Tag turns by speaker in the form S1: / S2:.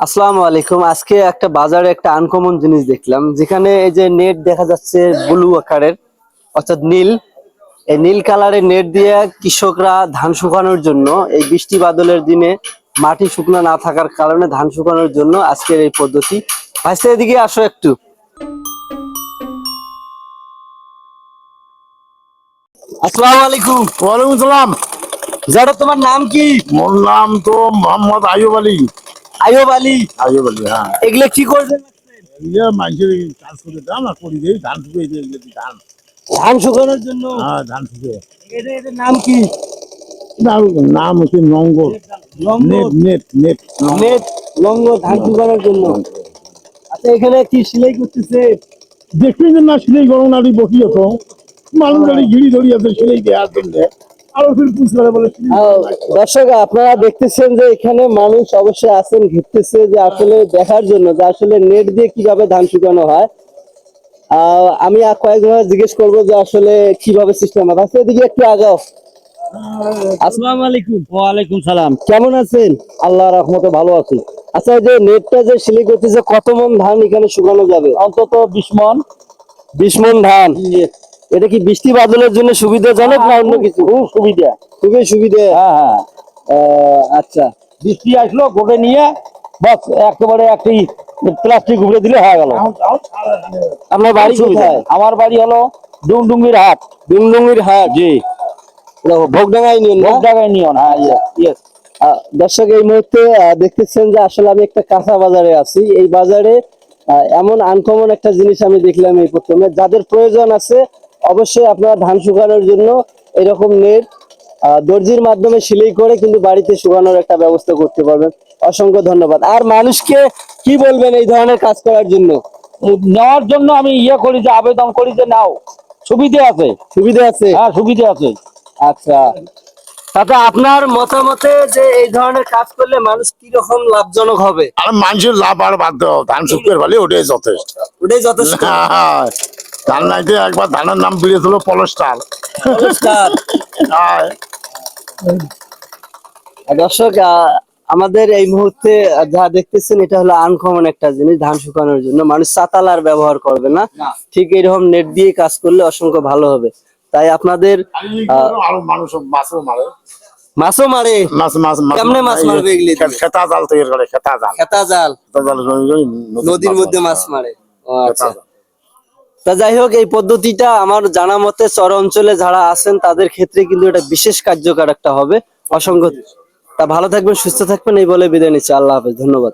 S1: আসসালামু আলাইকুম। আজকে একটা বাজারে একটা আনকমন জিনিস দেখলাম, যেখানে এই যে নেট দেখা যাচ্ছে ব্লু আকারের, অর্থাৎ নীল। এই নীল কালারের নেট দিয়ে কৃষকরা ধান শুকানোর জন্য, এই বৃষ্টি বাদলের দিনে মাটি শুকনো না থাকার কারণে ধান শুকানোর জন্য আজকের এই পদ্ধতি। ভাইস্তে এদিকে আসো একটু। আসসালামু আলাইকুম।
S2: ওয়ালাইকুম সালাম।
S1: যারা, তোমার নাম কি?
S2: মোর নাম তো মোহাম্মদ আইয়ুব আলী।
S1: আইয়ুব আলী।
S2: আইয়ুব আলী, হ্যাঁ।
S1: এগুলো কি করবেন?
S2: মানুষের কাজ করে দাম না করি দেই, ধান শুকিয়ে দিয়ে ধান।
S1: ধান শুকানোর জন্য?
S2: হ্যাঁ, ধান শুকিয়ে।
S1: এটার নাম কি?
S2: নাম হচ্ছে নঙ্গল। নেট নেট নেট
S1: নেট লঙ্গ ধান শুকানোর জন্য। আচ্ছা, এখানে কি সেলাই করতেছে?
S2: দেখি যে না সিলাই গরম নাড়ি বসি হতো, মানুষ গাড়ি ঘিরি ধরি আছে সিলাই দেওয়ার জন্য। আরো ফির পুষ করে বলে
S1: দর্শক, আপনারা দেখতেছেন যে এখানে মানুষ অবশ্যই আছেন, ঘুরতেছে যে আসলে দেখার জন্য যে আসলে নেট দিয়ে কিভাবে ধান শুকানো হয়। আমি কয়েকজন জিজ্ঞেস করবো যে আসলে কিভাবে সিস্টেম হয়। আচ্ছা, এদিকে একটু আগাও। আসসালামু আলাইকুম।
S3: ওয়ালাইকুম সালাম।
S1: কেমন আছেন?
S3: আল্লাহ রহমতে ভালো আছি।
S1: আচ্ছা, এই যে নেটটা যে সেলাই করতেছে, কত মন ধান এখানে শুকানো যাবে?
S3: অন্তত 20 মন।
S1: 20 মন ধান। এটা কি বৃষ্টি বাদলের জন্য সুবিধাজনক না অন্য কিছু?
S3: খুব সুবিধা,
S1: খুবই সুবিধা।
S3: হ্যাঁ হ্যাঁ।
S1: আচ্ছা,
S3: বৃষ্টি আসলো গোটে নিয়ে বাস একেবারে একটি প্লাস্টিক উপরে দিলে হয়ে গেল।
S1: আপনার বাড়ি
S3: সুবিধা।
S1: কোথায়?
S3: আমার বাড়ি হলো ডুংডুঙ্গির হাট।
S1: ডুংডুঙ্গির হাট।
S3: জি।
S1: ভোগডাঙ্গায় নিন না?
S3: জায়গায় নিও না। ইয়েস।
S1: দর্শক, এই মুহূর্তে দেখতেছেন যে আসলে আমি একটা কাঁচা বাজারে আছি। এই বাজারে এমন আনকমন একটা জিনিস আমি দেখলাম এই প্রথমে। যাদের প্রয়োজন আছে অবশ্যই আপনারা ধান শুকানোর জন্য এরকম নেট দর্জির মাধ্যমে সেলাই করে কিন্তু বাড়িতে শুকানোর একটা ব্যবস্থা করতে পারবেন। অসংখ্য ধন্যবাদ। আর মানুষকে কি বলবেন এই ধরনের কাজ করার জন্য?
S3: নেওয়ার জন্য আমি করি যে আবেদন করি যে নাও, সুবিধা আছে।
S1: সুবিধা আছে?
S3: হ্যাঁ, সুবিধা আছে।
S1: আচ্ছা, তাতে আপনার মতামতে যে এই ধরনের কাজ করলে মানুষ কি রকম লাভজনক হবে?
S2: আর মানুষের লাভ আর বাদ দাও, ধান শুকিয়ে ভালো, ওটাই যথেষ্ট।
S1: ওটাই যথেষ্ট।
S2: হ্যাঁ, ধান নাইতে একবার ধানের নাম বেরিয়েছিল পলস্টার।
S1: দর্শক, আমাদের এই মুহূর্তে যা দেখতেছেন এটা হলো আনকমন একটা জিনিস। ধান শুকানোর জন্য মানুষ চাতাল আর ব্যবহার করবে না, ঠিক এরকম নেট দিয়ে কাজ করলে অসংখ্য ভালো হবে। তাই আপনাদের
S2: আরো মানুষ মাছও মারে।
S1: মাছও মারে?
S2: মাছ মাছ
S1: কেমনে মাছ মারবে এগুলি?
S2: খেতা জাল তৈরি করে, খেতা জাল।
S1: খেতা জাল? নদীর মধ্যে মাছ মারে। ও আচ্ছা। তা যাই হোক, এই পদ্ধতিটা আমার জানা মতে চর অঞ্চলে যারা আছেন তাদের ক্ষেত্রে কিন্তু এটা বিশেষ কার্যকর একটা হবে। অসংখ্য তা ভালো থাকবেন, সুস্থ থাকবেন, এই বলে বিদায় নিচ্ছি। আল্লাহ হাফেজ, ধন্যবাদ।